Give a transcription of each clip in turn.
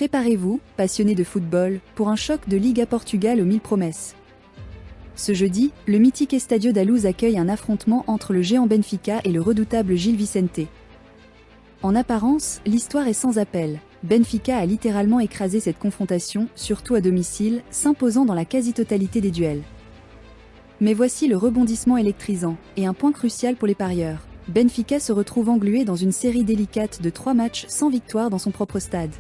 Préparez-vous, passionnés de football, pour un choc de Liga Portugal aux 1000 promesses. Ce jeudi, le mythique Estádio da Luz accueille un affrontement entre le géant Benfica et le redoutable Gil Vicente. En apparence, l'histoire est sans appel. Benfica a littéralement écrasé cette confrontation, surtout à domicile, s'imposant dans la quasi-totalité des duels. Mais voici le rebondissement électrisant, et un point crucial pour les parieurs. Benfica se retrouve englué dans une série délicate de 3 matchs sans victoire dans son propre stade.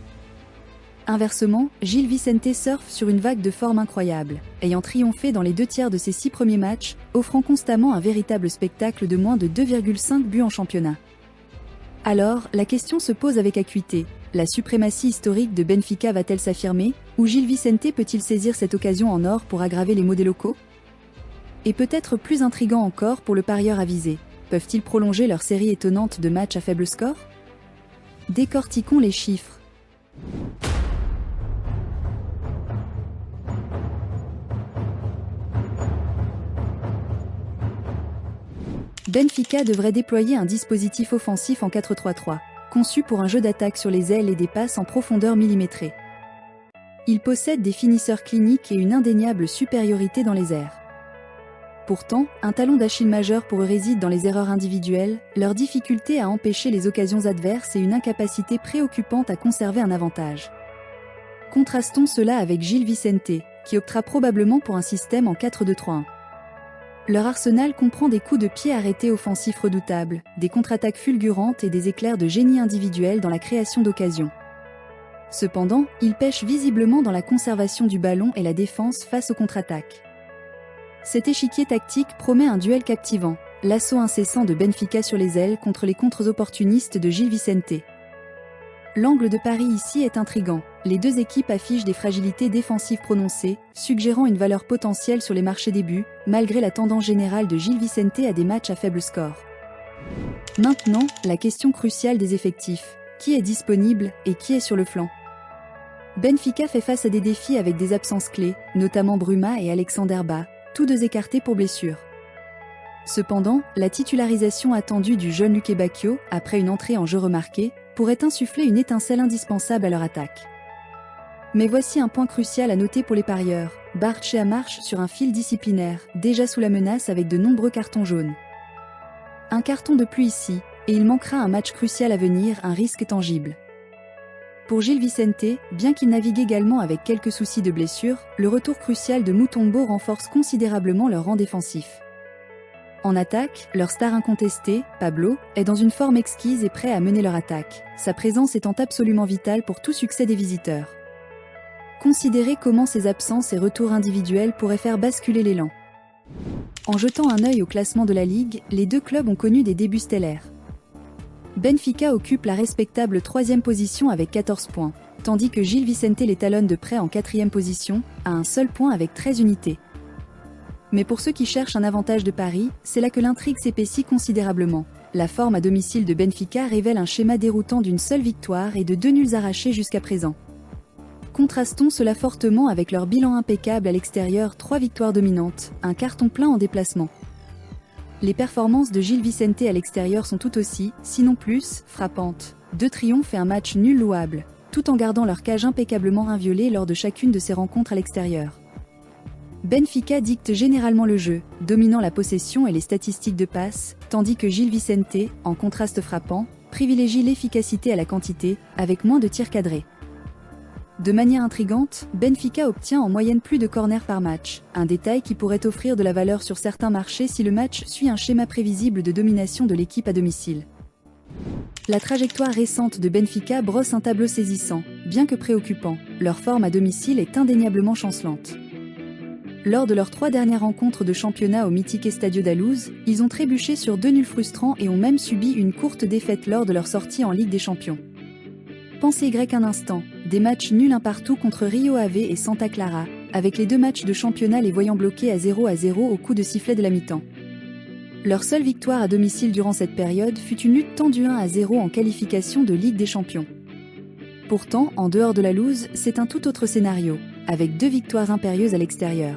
Inversement, Gil Vicente surfe sur une vague de forme incroyable, ayant triomphé dans les 2/3 de ses 6 premiers matchs, offrant constamment un véritable spectacle de moins de 2,5 buts en championnat. Alors, la question se pose avec acuité. La suprématie historique de Benfica va-t-elle s'affirmer, ou Gil Vicente peut-il saisir cette occasion en or pour aggraver les maux des locaux? Et peut-être plus intriguant encore pour le parieur avisé, peuvent-ils prolonger leur série étonnante de matchs à faible score? Décortiquons les chiffres. Benfica devrait déployer un dispositif offensif en 4-3-3, conçu pour un jeu d'attaque sur les ailes et des passes en profondeur millimétrée. Il possède des finisseurs cliniques et une indéniable supériorité dans les airs. Pourtant, un talon d'Achille majeur pour eux réside dans les erreurs individuelles, leur difficulté à empêcher les occasions adverses et une incapacité préoccupante à conserver un avantage. Contrastons cela avec Gil Vicente, qui optera probablement pour un système en 4-2-3-1. Leur arsenal comprend des coups de pied arrêtés offensifs redoutables, des contre-attaques fulgurantes et des éclairs de génie individuel dans la création d'occasions. Cependant, ils pêchent visiblement dans la conservation du ballon et la défense face aux contre-attaques. Cet échiquier tactique promet un duel captivant, l'assaut incessant de Benfica sur les ailes contre les contres opportunistes de Gil Vicente. L'angle de pari ici est intrigant. Les deux équipes affichent des fragilités défensives prononcées, suggérant une valeur potentielle sur les marchés des buts, malgré la tendance générale de Gil Vicente à des matchs à faible score. Maintenant, la question cruciale des effectifs. Qui est disponible et qui est sur le flanc? Benfica fait face à des défis avec des absences clés, notamment Bruma et Alexander Ba, tous deux écartés pour blessure. Cependant, la titularisation attendue du jeune Luque Bacchio, après une entrée en jeu remarquée, pourrait insuffler une étincelle indispensable à leur attaque. Mais voici un point crucial à noter pour les parieurs. Barça marche sur un fil disciplinaire, déjà sous la menace avec de nombreux cartons jaunes. Un carton de plus ici, et il manquera un match crucial à venir, un risque tangible. Pour Gil Vicente, bien qu'il navigue également avec quelques soucis de blessure, le retour crucial de Mutombo renforce considérablement leur rang défensif. En attaque, leur star incontesté, Pablo, est dans une forme exquise et prêt à mener leur attaque, sa présence étant absolument vitale pour tout succès des visiteurs. Considérez comment ces absences et retours individuels pourraient faire basculer l'élan. En jetant un œil au classement de la Ligue, les deux clubs ont connu des débuts stellaires. Benfica occupe la respectable 3e position avec 14 points, tandis que Gil Vicente les talonne de près en 4e position, à un seul point avec 13 unités. Mais pour ceux qui cherchent un avantage de pari, c'est là que l'intrigue s'épaissit considérablement. La forme à domicile de Benfica révèle un schéma déroutant d'une seule victoire et de 2 nuls arrachés jusqu'à présent. Contrastons cela fortement avec leur bilan impeccable à l'extérieur, 3 victoires dominantes, un carton plein en déplacement. Les performances de Gil Vicente à l'extérieur sont tout aussi, sinon plus, frappantes. 2 triomphes et un match nul louable, tout en gardant leur cage impeccablement inviolée lors de chacune de ces rencontres à l'extérieur. Benfica dicte généralement le jeu, dominant la possession et les statistiques de passe, tandis que Gil Vicente, en contraste frappant, privilégie l'efficacité à la quantité, avec moins de tirs cadrés. De manière intrigante, Benfica obtient en moyenne plus de corners par match, un détail qui pourrait offrir de la valeur sur certains marchés si le match suit un schéma prévisible de domination de l'équipe à domicile. La trajectoire récente de Benfica brosse un tableau saisissant, bien que préoccupant. Leur forme à domicile est indéniablement chancelante. Lors de leurs 3 dernières rencontres de championnat au mythique Estádio da Luz, ils ont trébuché sur 2 nuls frustrants et ont même subi une courte défaite lors de leur sortie en Ligue des Champions. Pensez grec un instant, des matchs nuls un partout contre Rio Ave et Santa Clara, avec les 2 matchs de championnat les voyant bloqués à 0-0 au coup de sifflet de la mi-temps. Leur seule victoire à domicile durant cette période fut une lutte tendue 1-0 en qualification de Ligue des Champions. Pourtant, en dehors de la Luz, c'est un tout autre scénario, avec 2 victoires impérieuses à l'extérieur.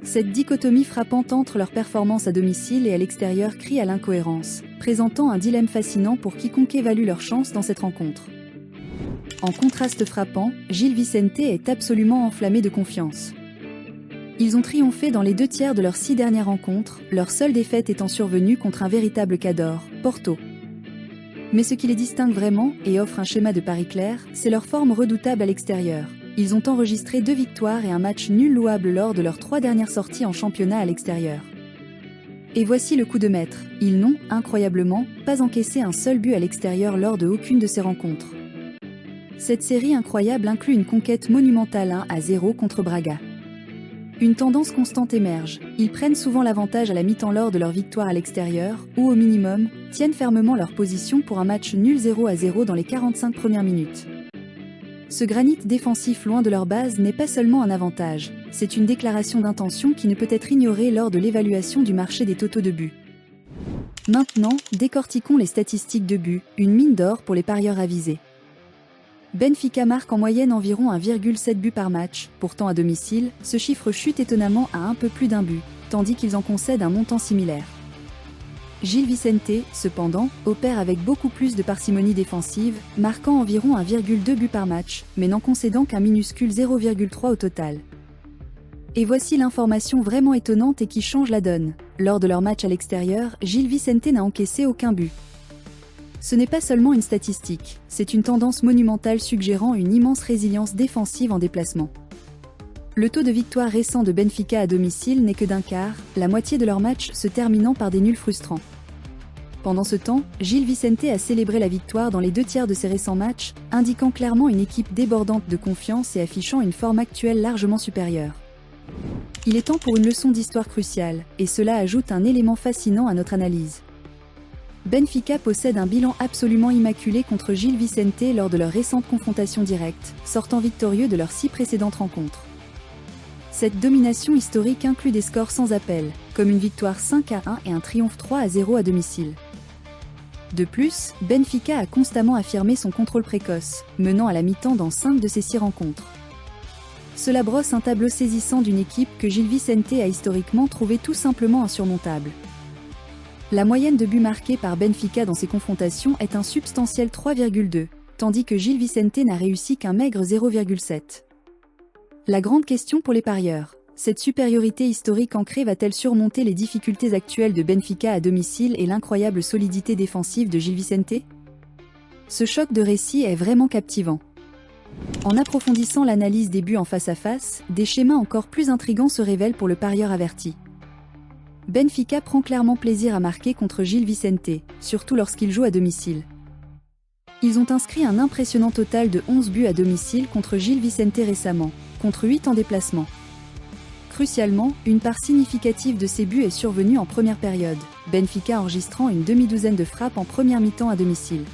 Cette dichotomie frappante entre leur performance à domicile et à l'extérieur crie à l'incohérence, présentant un dilemme fascinant pour quiconque évalue leurs chances dans cette rencontre. En contraste frappant, Gil Vicente est absolument enflammé de confiance. Ils ont triomphé dans les 2/3 de leurs 6 dernières rencontres, leur seule défaite étant survenue contre un véritable cador, Porto. Mais ce qui les distingue vraiment, et offre un schéma de pari clair, c'est leur forme redoutable à l'extérieur. Ils ont enregistré 2 victoires et un match nul louable lors de leurs 3 dernières sorties en championnat à l'extérieur. Et voici le coup de maître, ils n'ont, incroyablement, pas encaissé un seul but à l'extérieur lors de aucune de ces rencontres. Cette série incroyable inclut une conquête monumentale 1-0 contre Braga. Une tendance constante émerge, ils prennent souvent l'avantage à la mi-temps lors de leur victoire à l'extérieur, ou au minimum, tiennent fermement leur position pour un match nul 0-0 dans les 45 premières minutes. Ce granit défensif loin de leur base n'est pas seulement un avantage, c'est une déclaration d'intention qui ne peut être ignorée lors de l'évaluation du marché des totaux de buts. Maintenant, décortiquons les statistiques de buts, une mine d'or pour les parieurs avisés. Benfica marque en moyenne environ 1,7 buts par match, pourtant à domicile, ce chiffre chute étonnamment à un peu plus d'un but, tandis qu'ils en concèdent un montant similaire. Gil Vicente, cependant, opère avec beaucoup plus de parcimonie défensive, marquant environ 1,2 buts par match, mais n'en concédant qu'un minuscule 0,3 au total. Et voici l'information vraiment étonnante et qui change la donne. Lors de leur match à l'extérieur, Gil Vicente n'a encaissé aucun but. Ce n'est pas seulement une statistique, c'est une tendance monumentale suggérant une immense résilience défensive en déplacement. Le taux de victoire récent de Benfica à domicile n'est que d'un quart, la moitié de leurs matchs se terminant par des nuls frustrants. Pendant ce temps, Gil Vicente a célébré la victoire dans les 2/3 de ses récents matchs, indiquant clairement une équipe débordante de confiance et affichant une forme actuelle largement supérieure. Il est temps pour une leçon d'histoire cruciale, et cela ajoute un élément fascinant à notre analyse. Benfica possède un bilan absolument immaculé contre Gil Vicente lors de leur récente confrontation directe, sortant victorieux de leurs 6 précédentes rencontres. Cette domination historique inclut des scores sans appel, comme une victoire 5-1 et un triomphe 3-0 à domicile. De plus, Benfica a constamment affirmé son contrôle précoce, menant à la mi-temps dans 5 de ses 6 rencontres. Cela brosse un tableau saisissant d'une équipe que Gil Vicente a historiquement trouvé tout simplement insurmontable. La moyenne de buts marqués par Benfica dans ces confrontations est un substantiel 3,2, tandis que Gil Vicente n'a réussi qu'un maigre 0,7. La grande question pour les parieurs, cette supériorité historique ancrée va-t-elle surmonter les difficultés actuelles de Benfica à domicile et l'incroyable solidité défensive de Gil Vicente? Ce choc de récit est vraiment captivant. En approfondissant l'analyse des buts en face à face, des schémas encore plus intrigants se révèlent pour le parieur averti. Benfica prend clairement plaisir à marquer contre Gil Vicente, surtout lorsqu'il joue à domicile. Ils ont inscrit un impressionnant total de 11 buts à domicile contre Gil Vicente récemment, contre 8 en déplacement. Crucialement, une part significative de ces buts est survenue en première période, Benfica enregistrant une demi-douzaine de frappes en première mi-temps à domicile.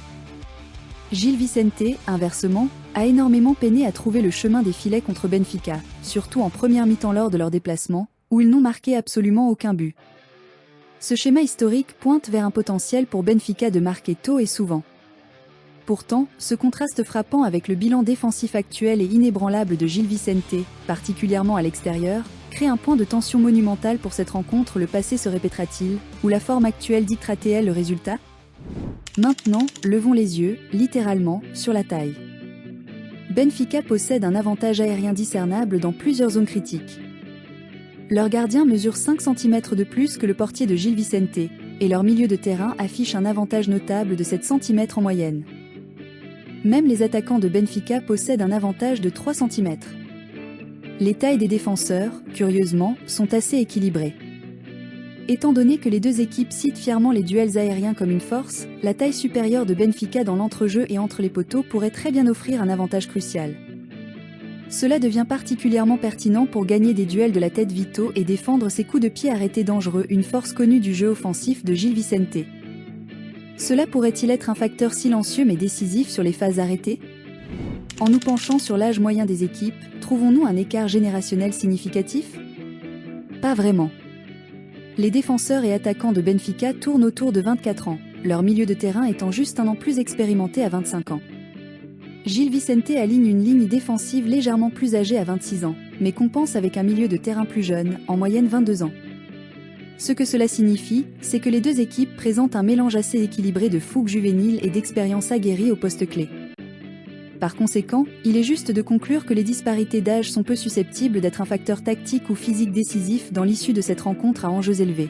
Gil Vicente, inversement, a énormément peiné à trouver le chemin des filets contre Benfica, surtout en première mi-temps lors de leur déplacement, où ils n'ont marqué absolument aucun but. Ce schéma historique pointe vers un potentiel pour Benfica de marquer tôt et souvent. Pourtant, ce contraste frappant avec le bilan défensif actuel et inébranlable de Gil Vicente, particulièrement à l'extérieur, crée un point de tension monumental pour cette rencontre. Le passé se répétera-t-il, ou la forme actuelle dictera-t-elle le résultat? Maintenant, levons les yeux, littéralement, sur la taille. Benfica possède un avantage aérien discernable dans plusieurs zones critiques. Leur gardien mesure 5 cm de plus que le portier de Gil Vicente, et leur milieu de terrain affiche un avantage notable de 7 cm en moyenne. Même les attaquants de Benfica possèdent un avantage de 3 cm. Les tailles des défenseurs, curieusement, sont assez équilibrées. Étant donné que les deux équipes citent fièrement les duels aériens comme une force, la taille supérieure de Benfica dans l'entrejeu et entre les poteaux pourrait très bien offrir un avantage crucial. Cela devient particulièrement pertinent pour gagner des duels de la tête vitaux et défendre ses coups de pied arrêtés dangereux, une force connue du jeu offensif de Gil Vicente. Cela pourrait-il être un facteur silencieux mais décisif sur les phases arrêtées? En nous penchant sur l'âge moyen des équipes, trouvons-nous un écart générationnel significatif? Pas vraiment. Les défenseurs et attaquants de Benfica tournent autour de 24 ans, leur milieu de terrain étant juste un an plus expérimenté à 25 ans. Gil Vicente aligne une ligne défensive légèrement plus âgée à 26 ans, mais compense avec un milieu de terrain plus jeune, en moyenne 22 ans. Ce que cela signifie, c'est que les deux équipes présentent un mélange assez équilibré de fougue juvénile et d'expérience aguerrie au poste clé. Par conséquent, il est juste de conclure que les disparités d'âge sont peu susceptibles d'être un facteur tactique ou physique décisif dans l'issue de cette rencontre à enjeux élevés.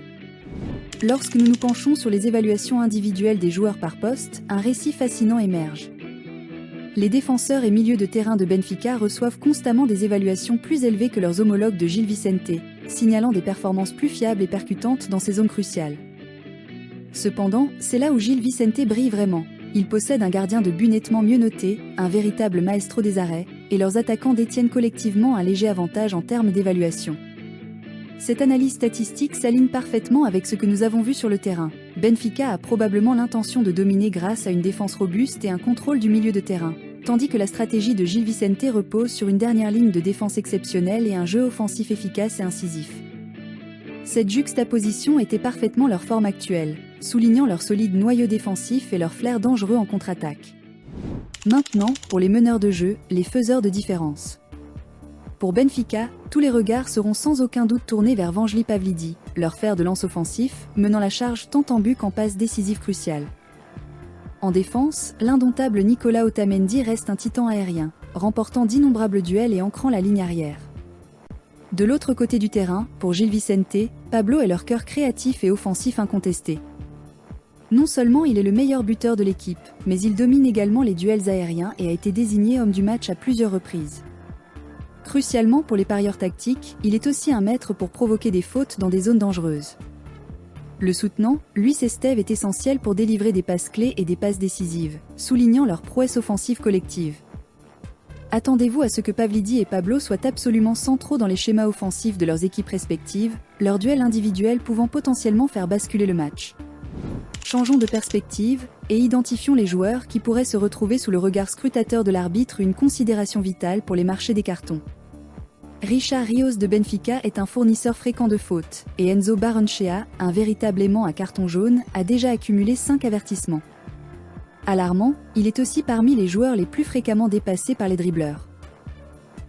Lorsque nous nous penchons sur les évaluations individuelles des joueurs par poste, un récit fascinant émerge. Les défenseurs et milieux de terrain de Benfica reçoivent constamment des évaluations plus élevées que leurs homologues de Gil Vicente, signalant des performances plus fiables et percutantes dans ces zones cruciales. Cependant, c'est là où Gil Vicente brille vraiment. Il possède un gardien de but nettement mieux noté, un véritable maestro des arrêts, et leurs attaquants détiennent collectivement un léger avantage en termes d'évaluation. Cette analyse statistique s'aligne parfaitement avec ce que nous avons vu sur le terrain. Benfica a probablement l'intention de dominer grâce à une défense robuste et un contrôle du milieu de terrain, tandis que la stratégie de Gil Vicente repose sur une dernière ligne de défense exceptionnelle et un jeu offensif efficace et incisif. Cette juxtaposition était parfaitement leur forme actuelle, soulignant leur solide noyau défensif et leur flair dangereux en contre-attaque. Maintenant, pour les meneurs de jeu, les faiseurs de différence. Pour Benfica, tous les regards seront sans aucun doute tournés vers Vangelis Pavlidis, leur fer de lance offensif, menant la charge tant en but qu'en passe décisive cruciale. En défense, l'indomptable Nicolas Otamendi reste un titan aérien, remportant d'innombrables duels et ancrant la ligne arrière. De l'autre côté du terrain, pour Gil Vicente, Pablo est leur cœur créatif et offensif incontesté. Non seulement il est le meilleur buteur de l'équipe, mais il domine également les duels aériens et a été désigné homme du match à plusieurs reprises. Crucialement pour les parieurs tactiques, il est aussi un maître pour provoquer des fautes dans des zones dangereuses. Le soutenant, Luis Esteve est essentiel pour délivrer des passes clés et des passes décisives, soulignant leur prouesse offensive collective. Attendez-vous à ce que Pavlidis et Pablo soient absolument centraux dans les schémas offensifs de leurs équipes respectives, leurs duels individuels pouvant potentiellement faire basculer le match. Changeons de perspective, et identifions les joueurs qui pourraient se retrouver sous le regard scrutateur de l'arbitre, une considération vitale pour les marchés des cartons. Richard Rios de Benfica est un fournisseur fréquent de fautes, et Enzo Barrenechea, un véritable aimant à carton jaune, a déjà accumulé 5 avertissements. Alarmant, il est aussi parmi les joueurs les plus fréquemment dépassés par les dribbleurs.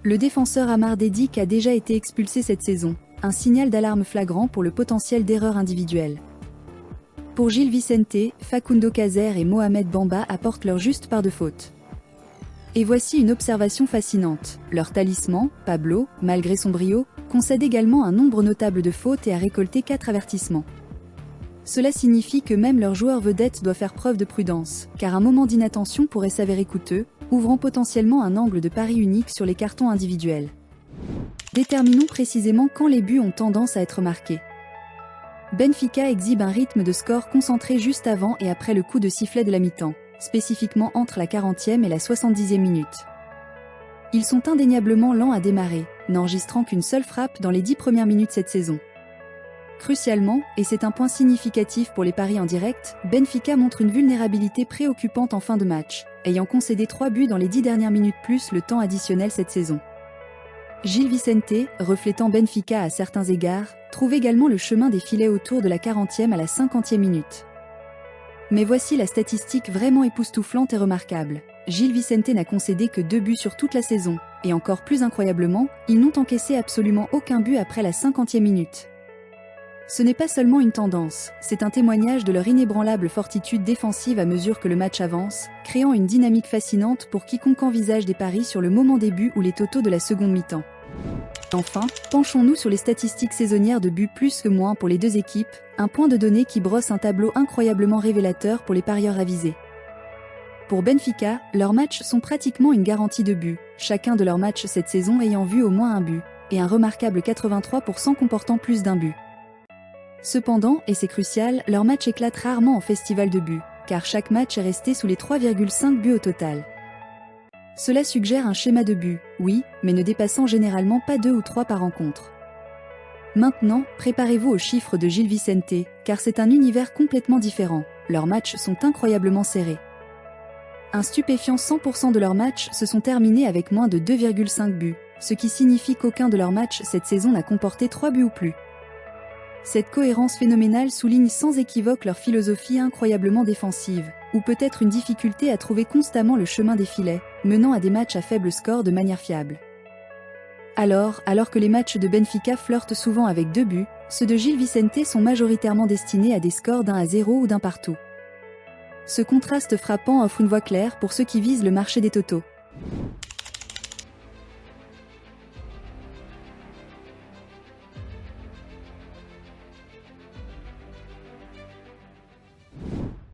Le défenseur Amar Dedic a déjà été expulsé cette saison, un signal d'alarme flagrant pour le potentiel d'erreur individuelle. Pour Gil Vicente, Facundo Caser et Mohamed Bamba apportent leur juste part de faute. Et voici une observation fascinante. Leur talisman, Pablo, malgré son brio, concède également un nombre notable de fautes et a récolté 4 avertissements. Cela signifie que même leur joueur vedette doit faire preuve de prudence, car un moment d'inattention pourrait s'avérer coûteux, ouvrant potentiellement un angle de pari unique sur les cartons individuels. Déterminons précisément quand les buts ont tendance à être marqués. Benfica exhibe un rythme de score concentré juste avant et après le coup de sifflet de la mi-temps, spécifiquement entre la 40e et la 70e minute. Ils sont indéniablement lents à démarrer, n'enregistrant qu'une seule frappe dans les 10 premières minutes cette saison. Crucialement, et c'est un point significatif pour les paris en direct, Benfica montre une vulnérabilité préoccupante en fin de match, ayant concédé 3 buts dans les 10 dernières minutes plus le temps additionnel cette saison. Gil Vicente, reflétant Benfica à certains égards, trouve également le chemin des filets autour de la 40e à la 50e minute. Mais voici la statistique vraiment époustouflante et remarquable. Gil Vicente n'a concédé que 2 buts sur toute la saison, et encore plus incroyablement, ils n'ont encaissé absolument aucun but après la 50e minute. Ce n'est pas seulement une tendance, c'est un témoignage de leur inébranlable fortitude défensive à mesure que le match avance, créant une dynamique fascinante pour quiconque envisage des paris sur le moment des buts ou les totaux de la seconde mi-temps. Enfin, penchons-nous sur les statistiques saisonnières de buts plus que moins pour les deux équipes, un point de données qui brosse un tableau incroyablement révélateur pour les parieurs avisés. Pour Benfica, leurs matchs sont pratiquement une garantie de but, chacun de leurs matchs cette saison ayant vu au moins un but, et un remarquable 83% comportant plus d'un but. Cependant, et c'est crucial, leur match éclate rarement en festival de buts, car chaque match est resté sous les 3,5 buts au total. Cela suggère un schéma de buts, oui, mais ne dépassant généralement pas 2 ou 3 par rencontre. Maintenant, préparez-vous aux chiffres de Gil Vicente, car c'est un univers complètement différent, leurs matchs sont incroyablement serrés. Un stupéfiant 100% de leurs matchs se sont terminés avec moins de 2,5 buts, ce qui signifie qu'aucun de leurs matchs cette saison n'a comporté 3 buts ou plus. Cette cohérence phénoménale souligne sans équivoque leur philosophie incroyablement défensive, ou peut-être une difficulté à trouver constamment le chemin des filets, menant à des matchs à faible score de manière fiable. Alors que les matchs de Benfica flirtent souvent avec 2 buts, ceux de Gil Vicente sont majoritairement destinés à des scores d'1-0 ou d'un partout. Ce contraste frappant offre une voie claire pour ceux qui visent le marché des totaux.